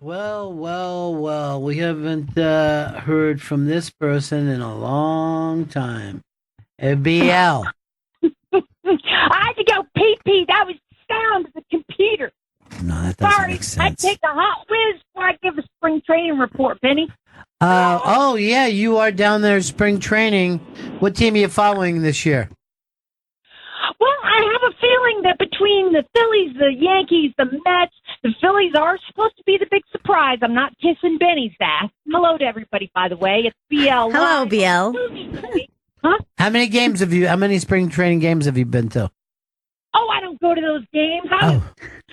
Well. We haven't heard from this person in a long time. BL. I had to go pee. That was sound of the computer. No, that doesn't Sorry, make sense. I take a hot whiz before I give a spring training report, Benny. Oh, yeah, you are down there spring training. What team are you following this year? Well, I have a feeling that between the Phillies, the Yankees, the Mets, the Phillies are supposed to be the big surprise. I'm not kissing Benny's ass. Hello to everybody, by the way. It's BL. Hello, BL. Huh? How many spring training games have you been to? Oh, I don't go to those games.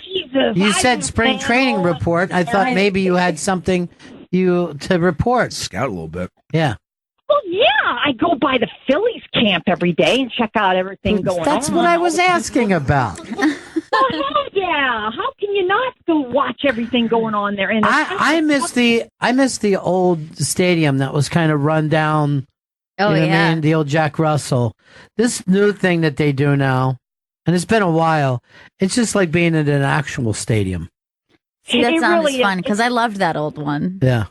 Jesus. You said spring training report. I thought maybe you had something to report. Scout a little bit. Yeah. Well, yeah, I go by the Phillies camp every day and check out everything going on. That's what I was asking about. Oh, hell yeah. How can you not go watch everything going on there? And I miss the old stadium that was kind of run down. Oh, you know yeah. what I mean? The old Jack Russell. This new thing that they do now, and it's been a while, it's just like being in an actual stadium. See, that It sounds really fun is. because I loved that old one. Yeah.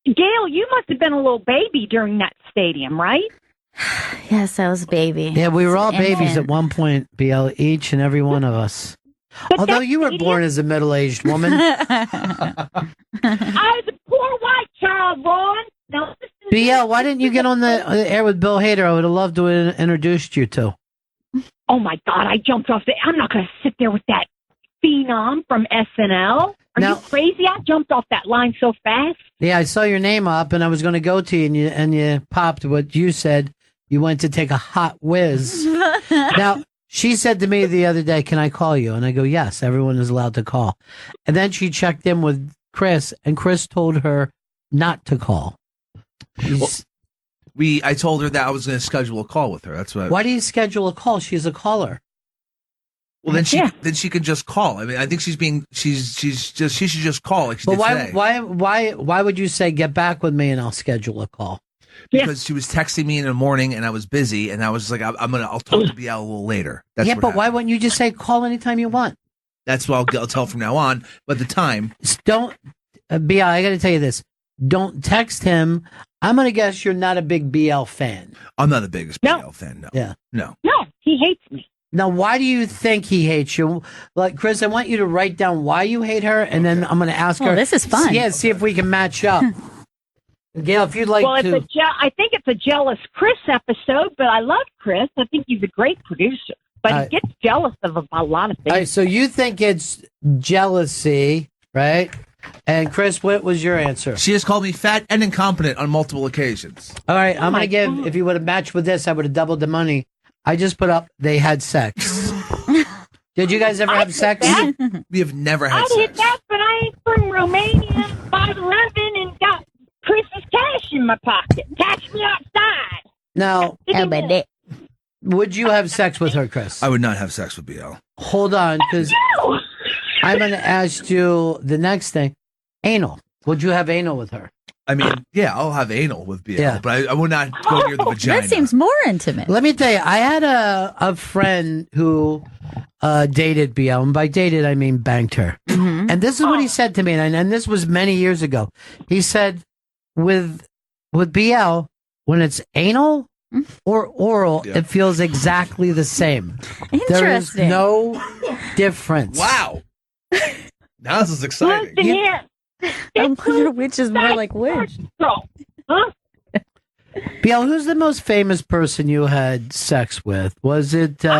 Gail, you must have been a little baby during that stadium, right? Yes, I was a baby. Yeah, we were all And- babies at one point, BL, each and every one of us. But Although that you were stadium- born as a middle-aged woman. I was a poor white child, Ron. Now, BL, why didn't you get on the air with Bill Hader? I would have loved to have introduced you to. Oh, my God, I jumped off the... I'm not going to sit there with that phenom from SNL. Are Now- you crazy? I jumped off that line so fast. Yeah, I saw your name up, and I was going to go to you, and you popped what you said. You went to take a hot whiz. Now, she said to me the other day, "Can I call you?" And I go, "Yes, everyone is allowed to call." And then she checked in with Chris, and Chris told her not to call. He's- I told her that I was going to schedule a call with her. That's what. Why do you schedule a call? She's a caller. Well, then Yeah. she can just call. I mean, I think she should just call like she But did today. why would you say get back with me and I'll schedule a call? Because she was texting me in the morning and I was busy and I was like, I'll talk to BL a little later. That's Yeah, what but why happened. wouldn't you just say call anytime you want? That's what I'll tell from now on. But the time, Don't, BL, I got to tell you this. Don't text him. I'm going to guess you're not a big BL fan. I'm not the biggest No. BL fan. No. Yeah. No. No, he hates me. Now, why do you think he hates you? Like, Chris, I want you to write down why you hate her, and then I'm going to ask Oh, her. this is fun. Yeah, see if we can match up. Gail, if you'd like Well, to. I think it's a jealous Chris episode, but I love Chris. I think he's a great producer. But he gets jealous of a lot of things. All right, so you think it's jealousy, right? And Chris, what was your answer? She has called me fat and incompetent on multiple occasions. All right, I'm going my to give, God. if you would have matched with this, I would have doubled the money. I just put up, they had sex. Did you guys ever have sex? We have never had I did sex. that, but I ain't from Romania, 5'11", and got Chris's cash in my pocket. Catch me outside. Now, Oh, but they- would you have sex with her, Chris? I would not have sex with BL. Hold on, because No. I'm going to ask you the next thing. Anal. Would you have anal with her? I mean, yeah, I'll have anal with BL, Yeah. but I would not go near the vagina. that seems more intimate. Let me tell you, I had a friend who dated BL, and by dated, I mean banged her. Mhm. And this is what he said to me, and this was many years ago. He said, with BL, when it's anal or oral, Yeah. it feels exactly the same. There is Interesting. no difference. Wow. Now this is exciting. Listen here. I wonder which is more like which. Girl. Huh? BL, who's the most famous person you had sex with? Was it, Dude,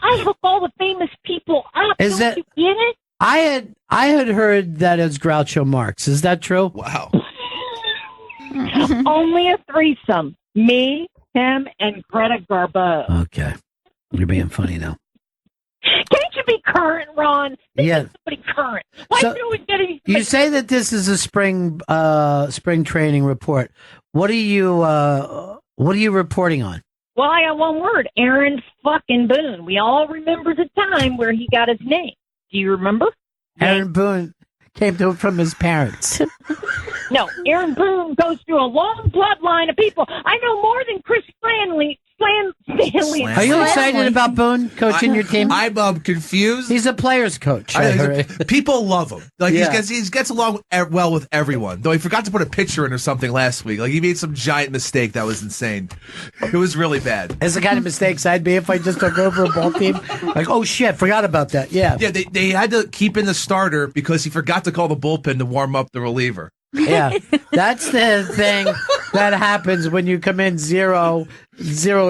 I hook all the famous people up. Is Don't it- you get it? I had heard that it's Groucho Marx. Is that true? Wow. Only a threesome. Me, him, and Greta Garbo. Okay. You're being funny now. Can't you be current, Ron? Yeah. Somebody current. Why So, do we get any? You say that this is a spring training report. What are you reporting on? Well, I got one word. Aaron fucking Boone. We all remember the time where he got his name. Do you remember? Aaron Boone came to from his parents. No, Aaron Boone goes through a long bloodline of people. I know more than Chris Stanley. Are you excited about Boone coaching your team? I'm confused. He's a player's coach. I heard. People love him. Like Yeah. he gets along well with everyone. Though he forgot to put a picture in or something last week. Like he made some giant mistake that was insane. It was really bad. It's the kind of mistakes I'd be if I just took over a ball team. Like, oh shit, forgot about that. Yeah. Yeah, they had to keep in the starter because he forgot to call the bullpen to warm up the reliever. Yeah. That's the thing that happens when you come in zero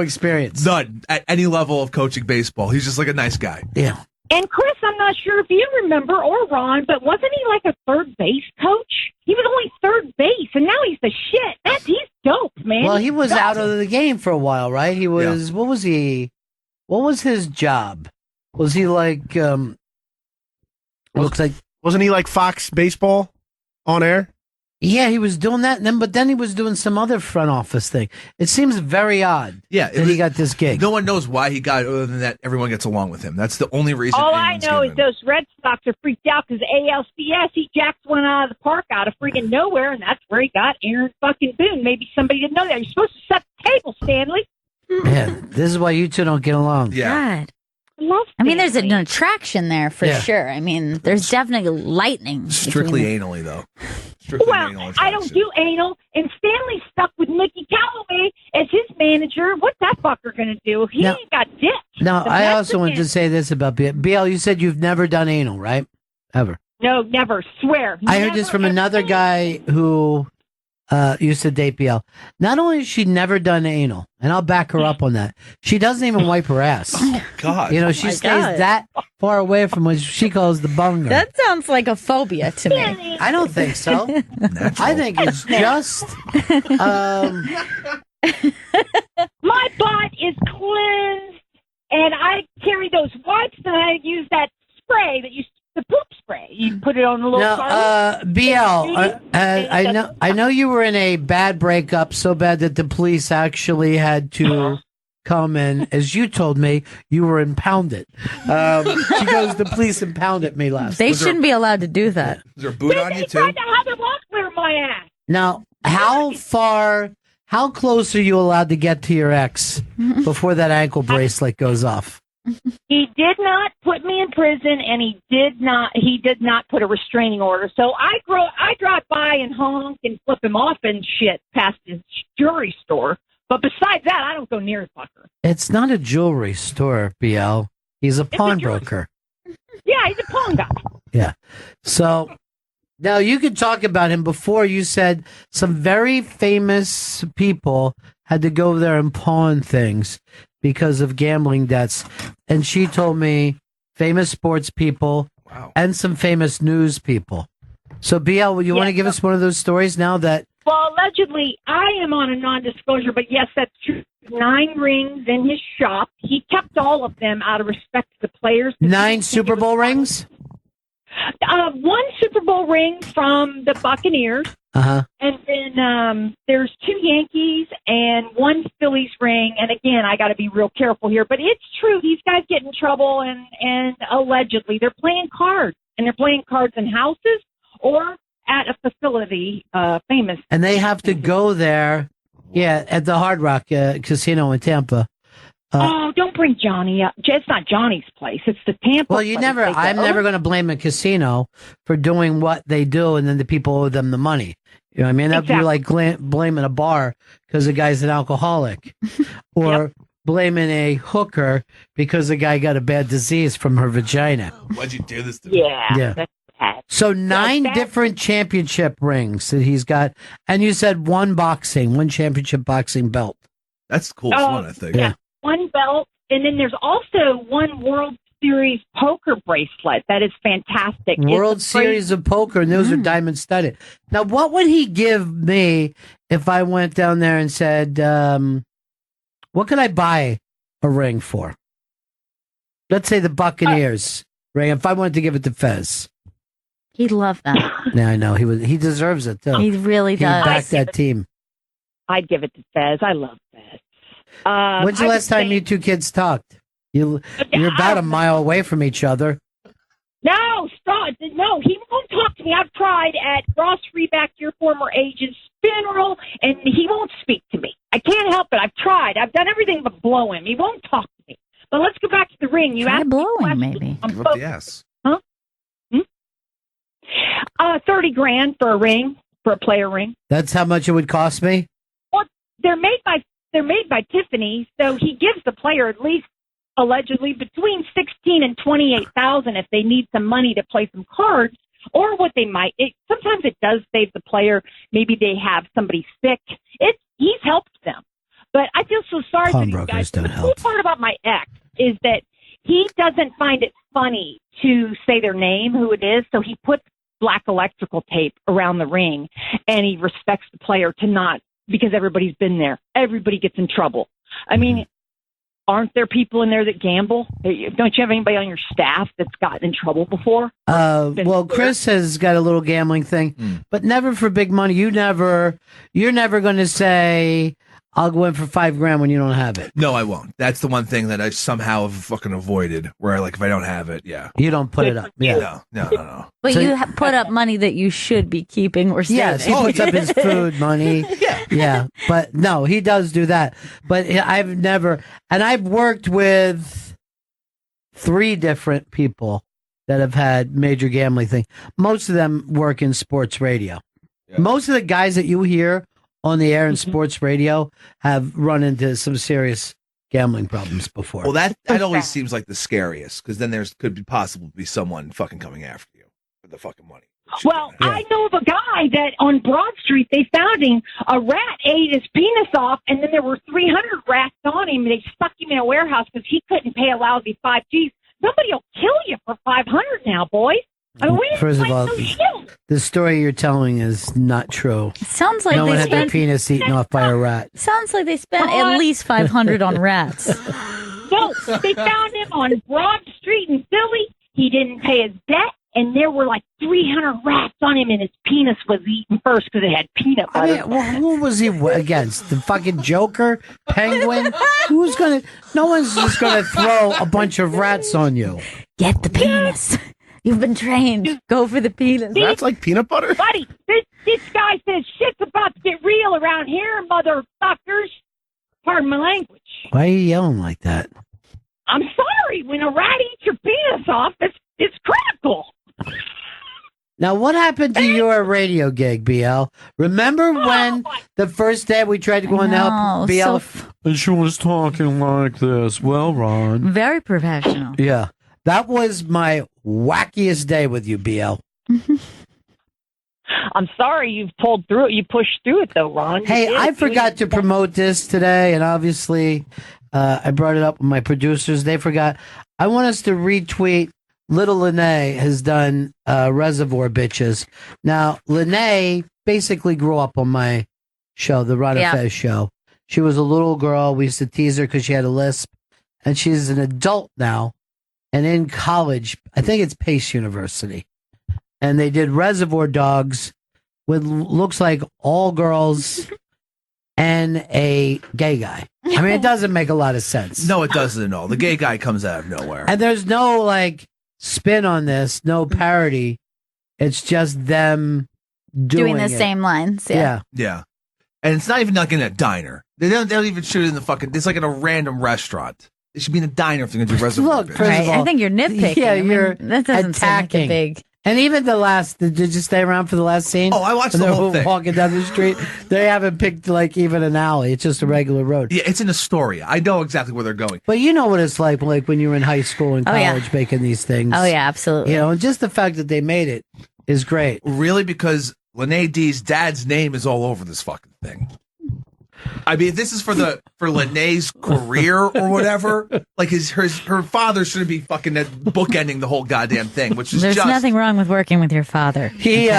experience. None at any level of coaching baseball. He's just like a nice guy. Yeah. And Chris, I'm not sure if you remember, or Ron, but wasn't he like a third base coach? He was only third base, and now he's the shit. He's dope, man. Well, he was out of the game for a while, right? He was. Yeah. What was he? What was his job? Was he like? Looks like. Wasn't he like Fox Baseball on air? Yeah, he was doing that, but then he was doing some other front office thing. It seems very odd. Yeah, that he got this gig. No one knows why he got it, other than that everyone gets along with him. That's the only reason. All I anyone's know is given. those Red Sox are freaked out because ALCS, he jacked one out of the park out of freaking nowhere, and that's where he got Aaron fucking Boone. Maybe somebody didn't know that. You're supposed to set the table, Stanley. Man, this is why you two don't get along. Yeah. God. I love I mean, there's Stanley. an attraction there for Yeah. sure. I mean, there's definitely lightning. Strictly between anally, though. Strictly Well, anal I don't attraction. do anal, and Stanley's stuck with Mickey Callaway as his manager. What's that fucker going to do? He No. ain't got dick. Now, The I best also of wanted to him. say this about BL. You said you've never done anal, right? Ever. No, never. Swear. I heard Never, this from ever another again. guy who used to date BL. Not only has she never done anal, and I'll back her up on that, she doesn't even wipe her ass. God. You know, she my stays God. that far away from what she calls the bunger. That sounds like a phobia to me. Stanley, I don't think so. Natural. I think it's just. my butt is cleansed, and I carry those wipes, and I use that spray that the poop spray. You put it on a little No, carton. BL, I know you were in a bad breakup, so bad that the police actually had to come and, as you told me, you were impounded. She goes, the police impounded me last. They shouldn't be allowed to do that. Is there a boot on He you, tried too? to have it walk clear my ass. Now, how close are you allowed to get to your ex before that ankle bracelet goes off? He did not put me in prison, and he did not put a restraining order. So I drive by and honk and flip him off and shit past his jewelry store. But besides that, I don't go near the fucker. It's not a jewelry store, BL. He's a a jewelry pawnbroker. Yeah, he's a pawn guy. Yeah. So now you could talk about him. Before you said some very famous people had to go there and pawn things because of gambling debts. And she told me famous sports people Wow. and some famous news people. So BL, you want to give us one of those stories now that Well, allegedly, I am on a non-disclosure, but yes, that's true. 9 rings in his shop. He kept all of them out of respect to the players. 9 Super Bowl rings? 1 Super Bowl ring from the Buccaneers. Uh-huh. And then there's 2 Yankees and 1 Phillies ring. And again, I got to be real careful here, but it's true. These guys get in trouble, and allegedly they're playing cards, and they're playing cards in houses or at a facility, famous. And they have to go there, at the Hard Rock Casino in Tampa. Don't bring Johnny up. It's not Johnny's place. It's the Tampa. Well, place. I'm never going to blame a casino for doing what they do, and then the people owe them the money. You know what I mean? That'd be like blaming a bar because the guy's an alcoholic, or blaming a hooker because the guy got a bad disease from her vagina. Why'd you do this to me? Yeah. That's bad. So 9 that- different championship rings that he's got, and you said 1 championship boxing belt. That's the coolest one, I think. Yeah. 1 belt, and then there's also 1 World Series poker bracelet that is fantastic. World It's a great- Series of Poker, and those are diamond studded. Now, what would he give me if I went down there and said, what could I buy a ring for? Let's say the Buccaneers ring, if I wanted to give it to Fez. He'd love that. Yeah, I know. He deserves it, too. He really He does. backed that team. I'd give it to Fez. I love Fez. When's the last time you 2 kids talked? You're about a mile away from each other. No, stop. No, he won't talk to me. I've tried at Ross Freeback, your former agent's funeral, and he won't speak to me. I can't help it. I've tried. I've done everything but blow him. He won't talk to me. But let's go back to the ring. You Try asked me blowing, questions. maybe. I'm Give up the ass. $30,000 for a ring, for a player ring. That's how much it would cost me? Well, they're made by Tiffany, so he gives the player at least allegedly between $16,000 and $28,000 if they need some money to play some cards, or what they might. Sometimes it does save the player. Maybe they have somebody sick. He's helped them, but I feel so sorry for these Pawnbrokers guys. don't The cool help. part about my ex is that he doesn't find it funny to say their name, who it is, so he puts black electrical tape around the ring, and he respects the player to not, because everybody's been there. Everybody gets in trouble. I mean, aren't there people in there that gamble? Don't you have anybody on your staff that's gotten in trouble before? Well, Chris has got a little gambling thing, but never for big money. You're never going to say, I'll go in for $5,000 when you don't have it. No, I won't. That's the one thing that I somehow have fucking avoided. Where like if I don't have it, yeah. You don't put it up. Yeah. No. But So- you put up money that you should be keeping or saving. Yes, he puts up his food money. Yeah. But no, he does do that. But I've never, and I've worked with 3 different people that have had major gambling thing. Most of them work in sports radio. Yeah. Most of the guys that you hear on the air in sports radio have run into some serious gambling problems before. Well, that always seems like the scariest because then could possibly be someone fucking coming after you for the fucking money. Well, I know of a guy that on Broad Street, they found him. A rat ate his penis off, and then there were 300 rats on him. They stuck him in a warehouse because he couldn't pay a lousy $5,000. Somebody will kill you for $500 now, boys. I mean, we didn't First of play all, no shield. the story you're telling is not true. Sounds like No one they had their spent. penis eaten off by a rat. Sounds like they spent at least $500 on rats. No, they found him on Broad Street in Philly. He didn't pay his debt, and there were like 300 rats on him, and his penis was eaten first because it had peanut I butter. mean, well, who was he against? The fucking Joker? Penguin? Who's gonna? No one's just gonna throw a bunch of rats on you. Get the penis. You've been trained. Go for the penis. That's like peanut butter? Buddy, this guy says shit's about to get real around here, motherfuckers. Pardon my language. Why are you yelling like that? I'm sorry. When a rat eats your penis off, it's critical. Now, what happened to your radio gig, BL? Remember when the first day we tried to go in to help BL? And she was talking like this. Well, Ron. Very professional. Yeah. That was my wackiest day with you, BL. I'm sorry you've pulled through it. You pushed through it, though, Ron. Hey, I forgot to promote this today, and obviously I brought it up with my producers. They forgot. I want us to retweet. Little Lene has done Reservoir Bitches. Now, Lene basically grew up on my show, the Ron and Fez show. She was a little girl. We used to tease her because she had a lisp, and she's an adult now. And in college, I think it's Pace University. And they did Reservoir Dogs with looks like all girls and a gay guy. I mean, it doesn't make a lot of sense. No, it doesn't at all. The gay guy comes out of nowhere. And there's no like spin on this, no parody. It's just them doing the it. same lines. Yeah. Yeah. And it's not even like in a diner. They don't even shoot it in the fucking, it's like in a random restaurant. It should be in a diner if they're going to do Reservoir Look, Bitches. first Right. of all, I think you're nitpicking. yeah, I mean, you're that doesn't seem like attacking. a big. And even the last, did you stay around for the last scene? Oh, I watched When the they whole were thing. walking down the street. They haven't picked like even an alley. It's just a regular road. Yeah, it's in Astoria. I know exactly where they're going. But you know what it's like when you were in high school and Oh, yeah. college making these things. Oh yeah, absolutely. You know, and just the fact that they made it is great. Really? Because Lene D's dad's name is all over this fucking thing. I mean, if this is for Lene's career or whatever, like her father shouldn't be fucking bookending the whole goddamn thing, which is There's just nothing wrong with working with your father. He,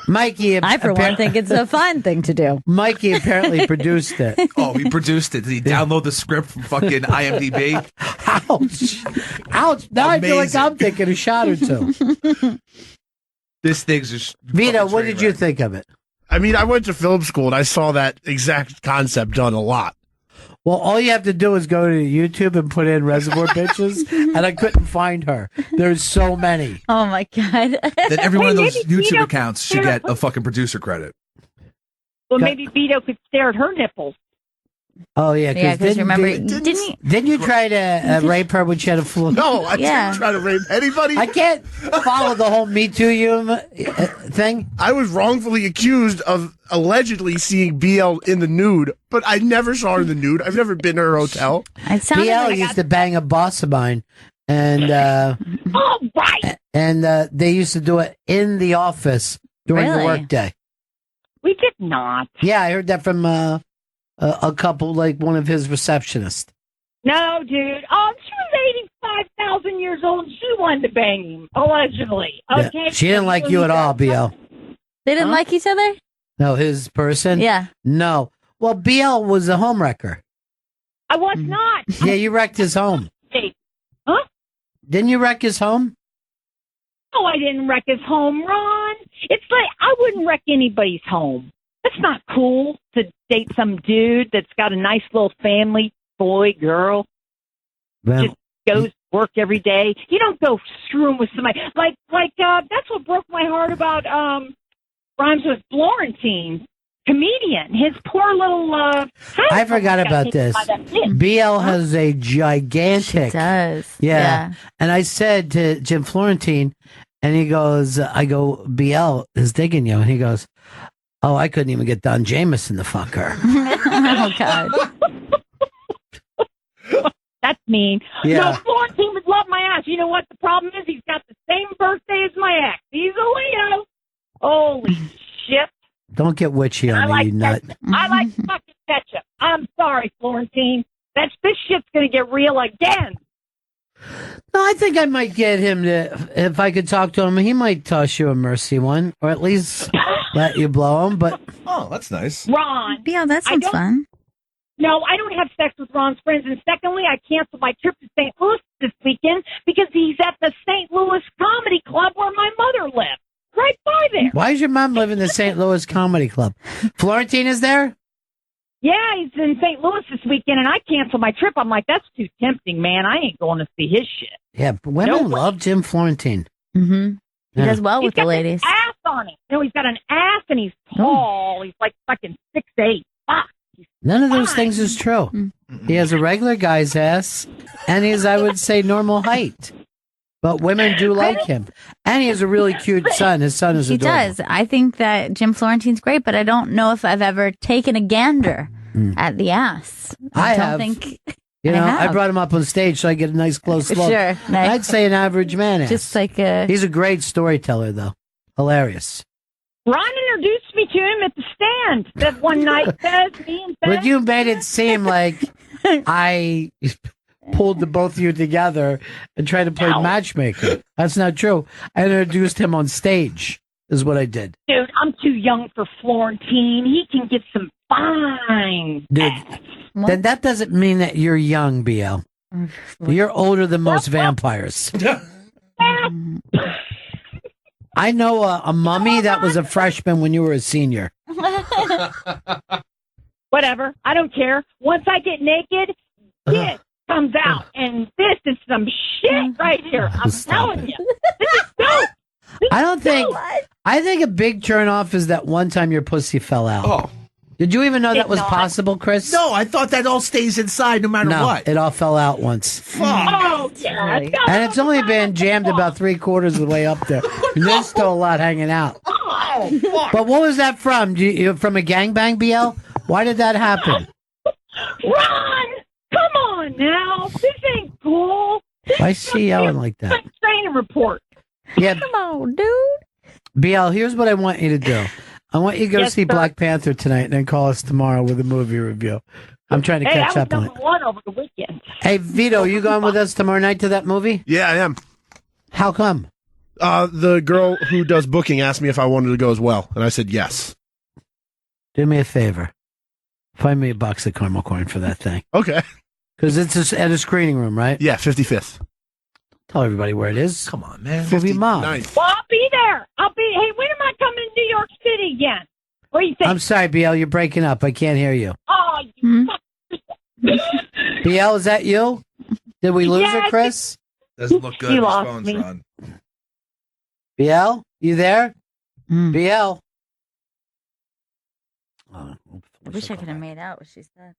Mikey, I, for one, think it's a fine thing to do. Mikey apparently produced it. Oh, he produced it. Did he download the script from fucking IMDb? Ouch. Ouch. Now I feel like Amazing. I'm taking a shot or two. This thing's just Vito, fucking what train did you wreck. think of it? I mean, I went to film school and I saw that exact concept done a lot. Well, all you have to do is go to YouTube and put in Reservoir Bitches, and I couldn't find her. There's so many. Oh my god. Then every one of those maybe YouTube Vito accounts should get a fucking producer credit. Well, maybe Vito could stare at her nipples. Oh yeah, Yeah, because remember, didn't you try to rape her when she had a flu? No, I Yeah. didn't try to rape anybody. I can't follow the whole Me Too thing. I was wrongfully accused of allegedly seeing BL in the nude, but I never saw her in the nude. I've never been to her hotel. It sounded BL like used to bang a boss of mine, and Oh, right. they used to do it in the office during the Really? workday. We did not. Yeah, I heard that from a couple, like one of his receptionists. No, dude. Oh, she was 85,000 years old and she wanted to bang him, allegedly. Yeah. Okay. She didn't like you at all, BL. they didn't like each other. No, his person? Yeah. No. Well, BL was a home wrecker. I was not. Yeah, you wrecked his home. Huh? Didn't you wreck his home? No, I didn't wreck his home, Ron. It's like I wouldn't wreck anybody's home. That's not cool to date some dude that's got a nice little family, boy, girl, Well, just goes to work every day. You don't go screwing with somebody. That's what broke my heart about Rhymes with Florentine, comedian. His poor little I forgot about this. BL has a gigantic. She does. Yeah. And I said to Jim Florentine, and he goes, I go, BL is digging you. And he goes, oh, I couldn't even get Don Jameson to fuck her. Oh God. That's mean. Yeah. No, Florentine would love my ass. You know what the problem is? He's got the same birthday as my ex. He's a Leo. Holy shit. Don't get witchy I on me, like you nut. I like fucking ketchup. I'm sorry, Florentine. This shit's gonna get real again. No, I think I might get him to, if I could talk to him, he might toss you a mercy one, or at least let you blow him. But Oh, that's nice. Ron. Yeah, that I sounds don't- fun. No, I don't have sex with Ron's friends. And secondly, I canceled my trip to St. Louis this weekend because he's at the St. Louis Comedy Club where my mother lives. Right by there. why does your mom live in the St. Louis Comedy Club? Florentine is there? Yeah, he's in St. Louis this weekend, and I canceled my trip. I'm like, that's too tempting, man. I ain't going to see his shit. Yeah, but women No way. love Jim Florentine. Mm-hmm. He Yeah. does well He's with the got ladies. an ass on him. No, he's got an ass, and he's tall. He's like fucking 6'8". Fuck. None of those Fine. things is true. Mm. He has a regular guy's ass, and he's, I would say, normal height. But women do like him. And he has a really cute son. His son is He adorable. does. I think that Jim Florentine's great, but I don't know if I've ever taken a gander at the ass. I don't have. think. You know, I have. brought him up on stage so I get a nice close look. Sure. Nice. I'd say an average man ass. Just like a. He's a great storyteller, though. Hilarious. Ron introduced me to him at the stand that one night. Me and But Fez. you made it seem like I pulled the both of you together and tried to play matchmaker. That's not true. I introduced him on stage, is what I did. Dude, I'm too young for Florentine. He can get some fine. Dude, What? then that doesn't mean that you're young, BL. You're older than most vampires. I know a mummy that was a freshman when you were a senior. Whatever. I don't care. Once I get naked, this comes out. And this is some shit right here. I'm Stop telling it. you. This is dope. I don't think. I think a big turnoff is that one time your pussy fell out. Oh. Did you even know that It's was not. possible, Chris? No, I thought that all stays inside no matter No, what. it all fell out once. Oh, yeah. And it's only been jammed about 3/4 of the way up there. And there's still a lot hanging out. Oh, fuck. But what was that from? From a gangbang, BL? Why did that happen? Ron, come on now. This ain't cool. Why is she yelling like that? Training report. Yeah, Come on, dude. BL, here's what I want you to do. I want you to go Yes, see sir. Black Panther tonight and then call us tomorrow with a movie review. I'm trying to Hey, catch I was up on it. number one over the weekend. Hey, Vito, you going with us tomorrow night to that movie? Yeah, I am. How come? The girl who does booking asked me if I wanted to go as well, and I said yes. Do me a favor. Find me a box of caramel corn for that thing. Okay. Because it's at a screening room, right? Yeah, 55th. Tell everybody where it is. Come on, man. Movie Mom. 59th. Well, I'll be there. Hey, when am I coming to New York City again? What do you think? I'm sorry, BL, you're breaking up. I can't hear you. Oh, you Hmm? BL, is that you? Did we lose Yeah, her, Chris? Doesn't look good. You His lost phone's me. run. BL, you there? Mm. BL. I wish I could have made out what she said.